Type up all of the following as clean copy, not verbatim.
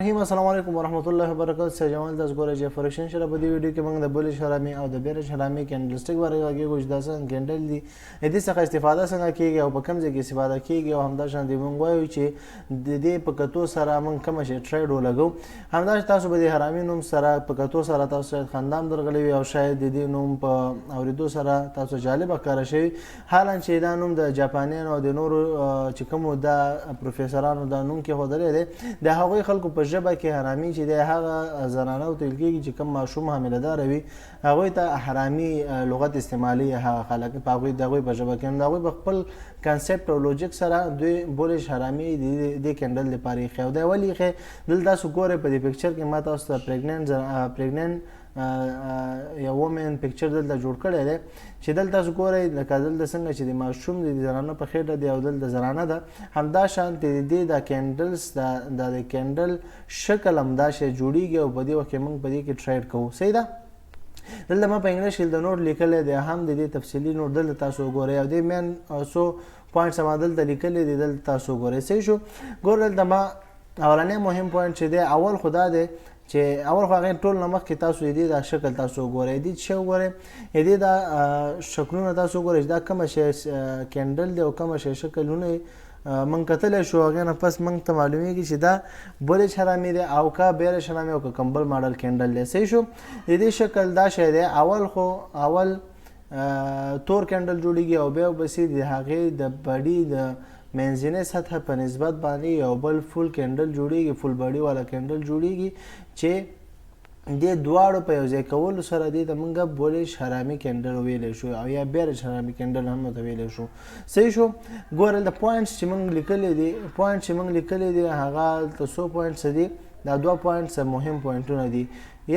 السلام علیکم ورحمت الله وبرکاته. سه جمال تاسو ګورئ چې فرکشن سره په دې ویډیو کې موږ د بلې شرامي او د بیره شرامي کینډل سټیک باره کې کوم د څنګه کینډل دي دې څخه استفاده څنګه کیږي او په کوم ځای کې استفاده کیږي او همدا شان دی موږ وایو چې د دې په کتو سره موږ کوم شي ټریډ ولګو. همدا تاسو به د حرامي نوم سره په کتو سره تاسو خندام درغلي او شاید د دې نوم په اوریدو سره تاسو جالب ښکاره شي. حالا چې دا نوم د جاپانیان او د نورو چې کوم د پروفیسورانو دا نوم کې هودلې ده د هغوی خلکو په ژبه کې حرامي چې د هغه زنانه او تل کېږي چې کوم ماشوم حامله دار وي هغوی ته حرامي لغت استعمالي هغه خلک په هغوی د هغوی په ژبه کې د هغوی په خپل کانسپټ او لوجیک سره دوی بولش حرامي د کینډل لپاره یې ښه دی. ولې ښه دلته تاسو ګورئ په دې پکچر کې ما تاسو ته پریګننټ یو وومن پکچر دلته جوړ کړی دی چې دلته تاسو ګورئ لکه دلته څنګه چې د ماشوم د زنانه په خېټه دی او دلته زنانه ده همدا شانتې د دې د کینډلز د کینډل شکل همدا شی جوړیږي او په دې وخت کې موږ په دې کې ټریډ کوو. صحیح ده. دلته ما په انګلیش کې د نوټ لیکلی دی هم د دې تفصیلي نوټ دلته تاسو وګورئ او دې مین څو پوینټس ما دلته لیکلی دی دلته تاسو وګورئ. صحیح شو. ګوره دلته ما اولنی مهم پوینټ چې دی اول خو دا دی چې اول خو هغې ټول نه مخکې تاسو دې دا شکل تاسو وګورئ دې څه وګورئ دې دا شکلونه تاسو وګورئ دا کومه شی کینډل دی او کومه شی شکلونه من کتلی شو هغې نه پس موږ ته معلومیږي چې دا بلج حرامي دی او که بیره شرامي او که کمبل ماډل کینډل دی. صحیح شو. د دې شکل دا شی دی اول تور کینډل جوړیږي او بیا ورپسې د هغې د بډي د منځنۍ سطح په نسبت باندې یو بل فول کینډل جوړیږي فول بډي والا کینډل جوړیږي چې دې دواړو په یو ځای کولو سره دې ته موږ بولش حرامي کینډل ویلی شو او یا بیره حرامي کینډل هم ورته ویلی شو. صحیح شو. ګوره د پوینټس چې موږ لیکلی دي هغه د څو پوینټس دي دا دوه پوینټس مهم پوینټونه دي.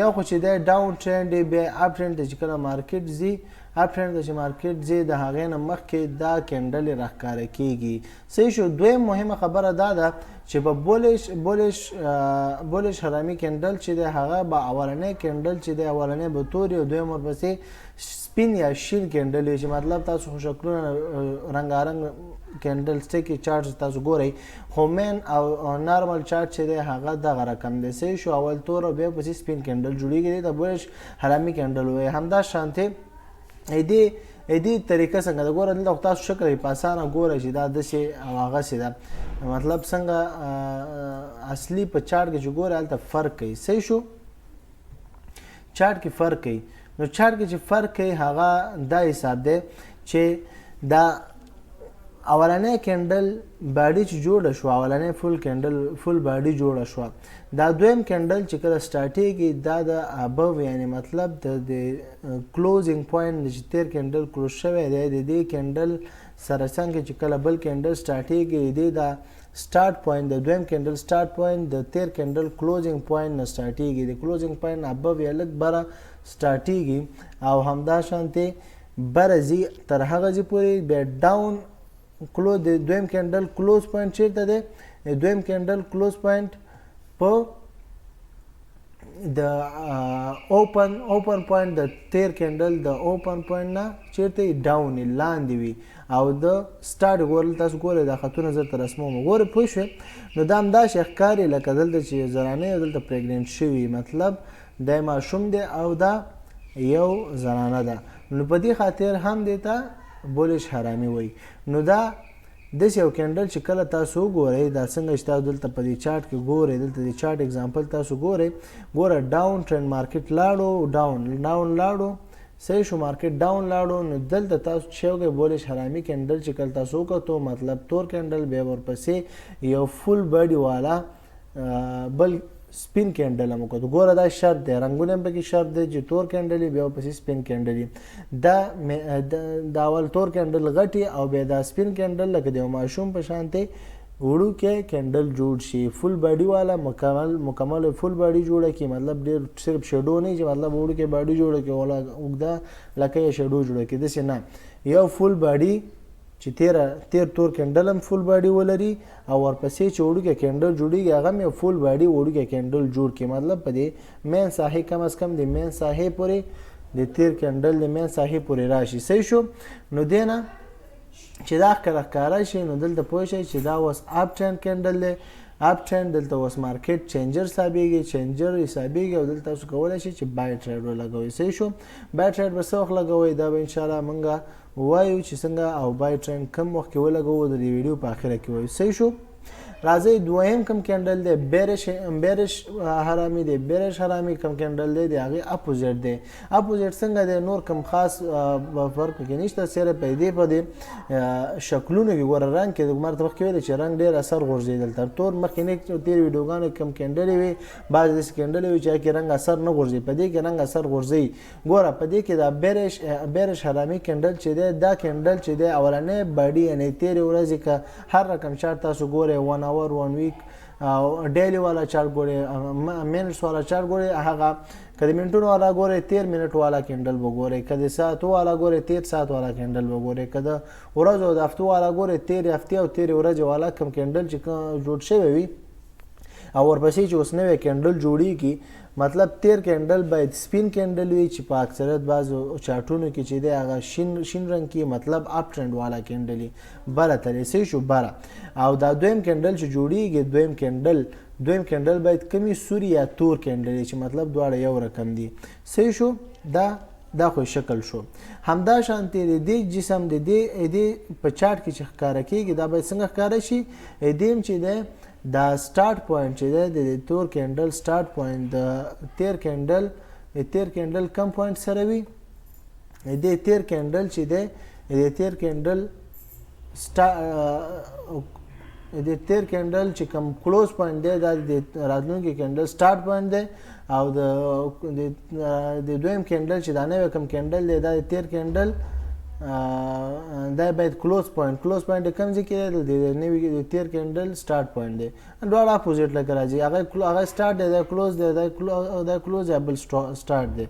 یو خو چې دی ډاون ټرینډ دی بیا اپ ټرینډ ته چې کله مارکیټ ځي اپ ټرینډ ته چې مارکیټ ځي د هغې نه مخکې دا کینډل یې راښکاره کیږي. صحیح شو. دویم مهمه خبره دا ده چې په بولش حرامي کینډل چې دی هغه به اولنی کینډل چې دی اولنی به تور او دویم ورپسې سپین یا شین کینډل چې مطلب تاسو خو شکلونه رنګارنګ کینډل سټیک چارټ تاسو ګورئ خو مین او نارمل چارټ چې دی هغه دغه رقم دی. صحیح شو. اول تور او بیا پسې سپین کینډل جوړیږي د بولش حرامي کینډل وایي. همدا شانتې دې طریقه څنګه ده ګوره دلته تاسو شکل په اسانه ګوره چې دا داسې او هغسې ده مطلب څنګه اصلي په چارټ کې چې ګوره هلته فرق کوي. صحیح شو. چارټ کې فرق کوي نو چارټ کې چې فرق کوي هغه دا حساب دی چې دا اولنی کینډل باډي چې جوړه شوه اولنی فول باډي جوړه شوه دا دویم کینډل چې کله سټارټېږي دا د ابو یعنی مطلب د کلوزینګ پوینټ چې تیر کینډل کلوز شوی دی د دې کینډل سره څنګه چې کله بل کینډل سټارټېږي د دا سټارټ پوینټ د دویم کینډل سټارټ پوینټ د تیر کینډل کلوزینګ پوینټ نه سټارټېږي د کلوزینګ پوینټ ابو یا لږ بره سټارټېږي او همدا شانتې بره ځي تر هغه ځي پورې بیا ډاون کلوز د دویم کینډل کلوز پوینټ چیرته دی د دویم کینډل کلوز پوینټ په د اوپن پوینټ د تیر کینډل د اوپن پوینټ نه چیرته ډاون لاندې وي او د سټارټ ګورل تاسو ګورئ دا خطونه زه ته رسموم ګورئ پوه شوې نو دا همداسې ښکاري لکه دلته چې زنانه او دلته پریګننټ شوي مطلب دا ماشوم دی او دا یو زنانه ده نو په دې خاطر هم دې ته بولش حرامي وایي. نو دا داسې یو کینډل چې کله تاسو وګورئ دا څنګه چې تاسو دلته په دې چارټ کې ګورئ دلته د چارټ اگزامپل تاسو ګورئ ګوره ډاون ټرینډ مارکیټ لاړو ډاون لاړو. صحیح شو. مارکیټ ډاون لاړو نو دلته تاسو چې وګورئ بولش حرامي کینډل چې کله تاسو وکتو مطلب تور کینډل بیا ورپسې یو فول بډي والا بل سپین کینډل هم وکړو ګوره دا شرط دی رنګونه هم پکې شرط دی چې تور کینډل بیا ورپسې سپین کینډل دا اول تور کینډل غټي او بیا دا سپین کینډل لکه د یو ماشوم په شانتې وړوکی کینډل جوړ شي فول باډي والا مکمل فول باډي جوړه کړي مطلب ډېر صرف شیډو نه چې مطلب وړوکی باډي جوړه کړي ولا اوږده لکه یې شیډو جوړه کړي داسې نه یو فول باډي چې تیر تور کینډل هم فول باډي ولري او ورپسې چې وړوکی کینډل جوړیږي هغه هم یو فول باډي وړوکی کینډل جوړ کړي مطلب په دې مین ساحې کم از کم د مین ساحې پورې د تیر کینډل د مین ساحې پورې راشي. صحیح شو. نو دې نه چې دا ښکاره شي نو دلته پوه شئ چې دا اوس اپ ټرینډ کینډل دی اپ ټرند دلته اوس مارکیټ چینجر حسابېږي او دلته تاسو کولی شئ چې بای ټریډ ولګوئ. صحیح شو. بای ټریډ به څه وخت لګوئ دا به انشاءالله موږ وایو چې څنګه او بای ټرند کم وخت کې ولګوو د دې ویډیو په اخره کې وایو. صحیح شو. راځئ دویم کم کینډل دی بیرش حرامي دی. بیرش حرامي کم کینډل دی د هغې اپوزیټ دی. اپوزیټ څنګه دی نور کم خاص فرق کې نشته صرف په دې په دې شکلونو کې ګوره رنګ کې ما ته مخکې ویلې چې رنګ ډېر اثر غورځېدل تر تور مخکې تېرې ویډیوګانو کم کینډلې وي بعضې داسې کینډلې وي چې هغې کې رنګ اثر نه غورځي په دې کې رنګ اثر غورځوي. ګوره په دې کې دا بیرش حرامي کینډل چې دی دا کینډل چې دی اولنۍ باډي یعنې تېرې ورځې که هر رقم چارټ تاسو ګورئ 1 hour 1 week او ډیلی والا چارټ ګورئ منټس والا چارټ ګورئ هغه که د منټونو والا ګورئ 13 منټ والا کینډل به ګورئ که د ساعتو والا ګورئ 13 ساعت والا کینډل به ګورئ که د ورځو او د هفتو والا ګورئ 13 هفتې او 13 ورځې والا کوم کینډل چې جوړ شوی وي او ورپسې چې اوس نوی کینډل جوړیږي مطلب تیر کینډل باید سپین کینډل وي چې په اکثریت بعضو چارټونو کې چې دی هغه شین رنګ کې مطلب اپ ټرند والا کینډل وي بره تللی. صحیح شو. بره او دا دویم کینډل چې جوړیږي دویم کینډل باید کمی سور یا تور کینډل وي چې مطلب دواړه یو رقم دي. صحیح شو. دا خو شکل شو. همدا شانتې د دې جسم د دې په چارټ کې چې ښکاره کیږي دا باید څنګه ښکاره شي دیم چې دی دا سٹارټ پوینټ چې دی د تور کینډل سٹارټ پوینټ د تیر کینډل کم پوینټ سره وي د تیر کینډل چې دی د تیر کینډل چې کم کلوز پوینټ دی دا د راتلونکي کینډل سٹارټ پوینټ دی او د دویم کینډل چې دا نوی کم کینډل دی دا د تیر کینډل دا باید کلوز پوینټ کم ځای کې دی د نوي د تیر کینډل سٹارټ پوینټ دی دواړه اپوزیټ لکه راځي هغه سٹارټ دی دا کلوز دی دا کلوز یا بل سٹارټ دی.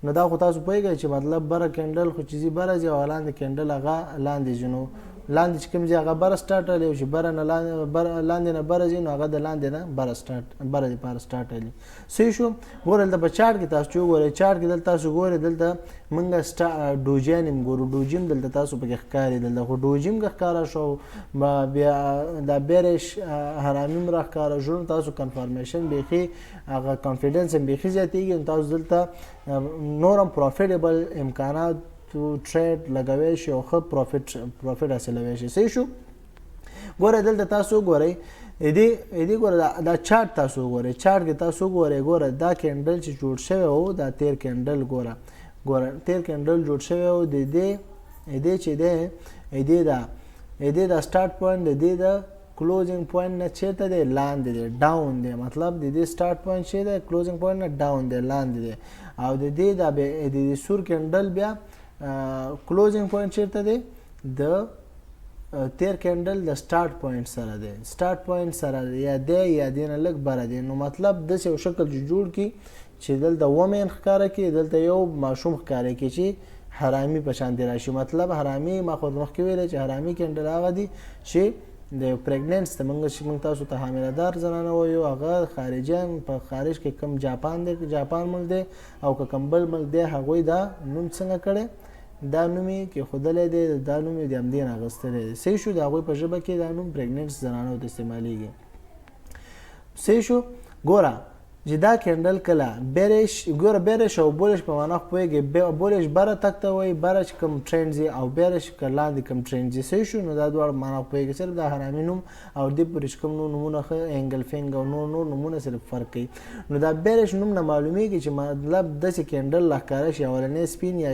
نو دا خو تاسو پوهېږئ چې مطلب بره کینډل خو چې ځي بره ځي او لاندې کینډل هغه لاندې ځي نو لاندې چې کوم ځای هغه بره سټارټ الی او چې لاندې نه بره ځي نو هغه د لاندې نه بره دپاره سټارټ الی. صحیح شو. ګوره دلته په چارټ کې تاسو چې وګورئ چارټ کې دلته تاسو ګورئ دلته موږ ډوجین هم ګورو ډوجیم دلته تاسو پکې ښکاري دلته خو ډوجیم که ښکاره شو بیا دا بیرش حرامي هم راښکاره شو نو تاسو کنفرمیشن بیخي هغه کانفیډنس هم بیخي زیاتېږي نو تاسو دلته نور هم پروفیټیبل امکانات ټریډ لګوي شي او ښه پروفیټ حاصلوي شي. صحیح شو. ګوره دلته تاسو ګورئ دې ګوره دا چارټ تاسو ګورئ چارټ کې تاسو ګوره دا کینډل چې جوړ شوی و دا تیر کینډل ګوره تیر کینډل جوړ شوی و د دې چې دی دا سٹارټ پوینټ د دې د کلوزینګ پوینټ نه چیرته دی لاندې دی ډاون دی مطلب د دې سٹارټ پوینټ چې دی کلوزینګ پوینټ نه ډاون دی لاندې دی او د دې د سور کینډل بیا کلوزینګ پوینټ چیرته دی د تیر کینډل د سٹارټ پوینټ سره دی یا دی یا دی نه لږ بره دی نو مطلب داسې یو شکل جوړ کړي چې دلته ومین ښکاره کړي دلته یو ماشوم ښکاره کړي چې حرامي په شانتې راشي مطلب حرامي ما خو مخکې ویلی چې حرامي کینډل هغه دي چې د پریګننټس ته موږ تاسو ته حامله زنانه وایو هغه خارجیان په خارج کې کم جاپان ملک دی او که کم بل ملک دی هغوی دا نوم څنګه کړی دا نوم یې کېښودلی دی دا نوم یې د همدې نه اخیستلی دی. صحیح شو. د هغوی په ژبه کې دا نوم پریګننټس زنانو ته استعمالیږي. صحیح شو. ګوره چې دا کینډل کله بیرش او بولش په معنا پوهېږي بولش بره تګ ته وایي بره چې کوم ټرینډ ځي او بیرش که لاندې کوم ټرینډ ځي. صحیح شو. نو دا دواړه معنا پوهېږي صرف دا حرامي نوم او دې پورې چې کوم نومونه ښه انګل فینګ او نور نومونه صرف فرق کوي. نو دا بیرش نوم نه معلومیږي چې مطلب داسې کینډل راښکاره شي اولنی سپین یا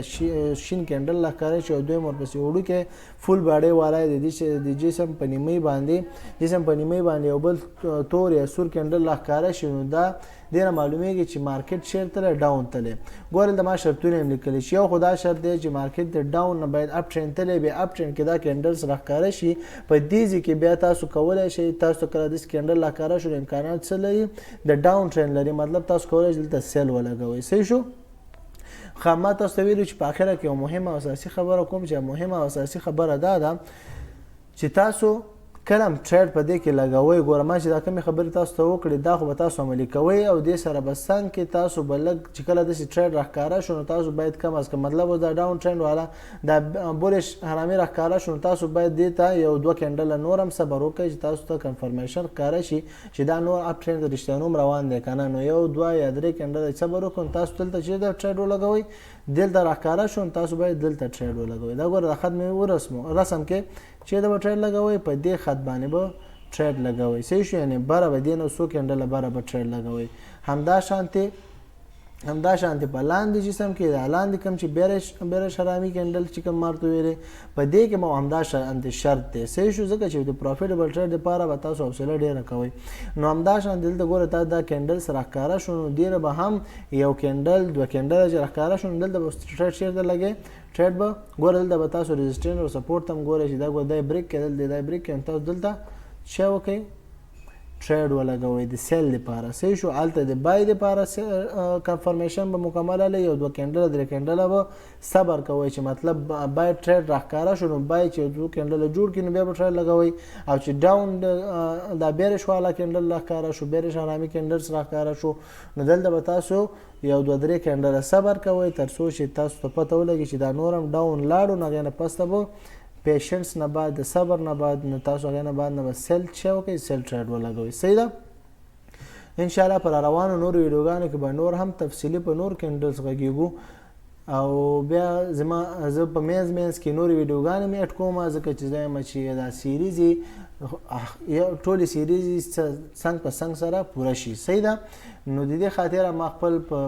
شین کینډل راښکاره شي او دویم ورپسې وړوکی فول باډۍ والا د جسم په نیمۍ باندې یو بل تور یا سور کینډل راښکاره شي نو دا دې نه معلومیږي چې مارکیټ چیرته ډاون تللی. ګورئ دلته ما شرطونه هم لیکلي چې یو خو دا شرط دی چې مارکیټ د ډاون نه باید اپ ټرینډ تللی بیا اپ ټرینډ کې دا کینډلز راښکاره شي په دې ځای کې بیا تاسو کولی شئ تاسو کله داسې کینډل راښکاره شو امکانات څه لري د ډاون ټرینډ لري مطلب تاسو کولی شئ دلته سیل ولګوئ. صحیح شو. ما تاسو ته ویلو چې په اخره کې یو مهمه او اساسي خبره کوم چې مهمه او اساسي خبره دا ده چې تاسو کله هم ټریډ په دې کې لګوئ ګوره ما چې دا کومې خبرې تاسو ته وکړې دا خو به تاسو عملي کوئ او دې سره به څنګ کې تاسو به لږ چې کله داسې ټریډ راښکاره شو نو تاسو باید کم از کم مطلب اوس دا ډاون ټرینډ والا دا بولش حرامي راښکاره شو نو تاسو باید دې ته یو 2 کینډله نور هم صبر وکړئ چې تاسو ته کنفرمیشن ښکاره شي چې دا نور اپ ټرینډ رښتیا نوم روان دی که نه نو یو 2 یا 3 کینډله صبر وکړئ نو تاسو دلته چې دا ټریډ ولګوئ دلته راښکاره شو نو تاسو باید دلته ټریډ ولګوئ دا ګوره د خط مې رسم کې چې دا به ټریډ لګوئ په دې خط باندې به ټریډ لګوئ صحیح شو یعنې بره به دې نه څو کینډله بره به ټریډ لګوئ همدا شانتې په لاندې جسم کې دا لاندې کوم چې بیرش حرامي کینډل چې کوم مارته ویلې په دې کې مو همدا شانتې شرط دی صحیح شو ځکه چې د پروفیټیبل ټریډ دپاره به تاسو حوصله ډېره کوئ نو همدا شانتې دلته ګوره تاسو دا کینډلس راښکاره شو نو ډېره به هم یو کینډل 2 کینډله چې راښکاره شو نو دلته به ټریډ چېرته لګئ ټریډ به ګوره دلته به تاسو ريزسټنس او سپورټ هم ګورئ چې دا ګوره دا بریک کېدل دی دا بریک کېدل تاسو دلته څه وکئ ټریډ ولګوئ د سیل لپاره صحیح شو هلته د بای لپاره کنفرمیشن به مکمل علی یو 2 کینډله 3 کینډله به صبر کوئ چې مطلب بای ټریډ راښکاره شو نو بای چې 2 کینډله جوړ کړي نو بیا به ټریډ لګوئ او چې ډاون دا بیرش والا کینډل راښکاره شو بیرش حرامي کینډلس راښکاره شو نو دلته به تاسو یو 2-3 کینډله صبر کوئ تر څو چې تاسو ته پته ولګي چې دا نور هم ډاون لاړو نو هغې نه پسته به پیشنس نه بعد د صبر نه بعد نو تاسو هغې نه بعد نه به سیل څه وکړئ سیل ټریډ ولګوئ صحیح ده انشاءالله په روانو نورو ویډیوګانو کې به نور هم تفصیلي په نور کینډلس غږیږو او بیا زه په منځ کې نورې ویډیوګانې مې اډ کوم ځکه چې زه یم چې دا سیریز ټولې سیریز څنګ په څنګ سره پوره شي صحیح ده نو د دې خاطر ما خپل په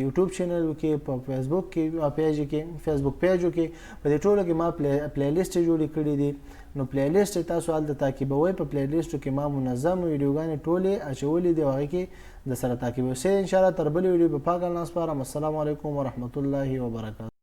یوټیوب چینل کې په فیسبوک کې فیسبوک پیجو کې په دې ټولو کې ما پلی لیست جوړې کړي دي نو پلی لیست تاسو هلته تعقیبوئ په پلی لیسټو کې ما منظم ویډیوګانې ټولې اچولې دي او هغې کې د سره تعقیبوئ انشاءالله تر بلې ویډیو به پاک الله سپارم السلام علیکم ورحمت الله وبرکاته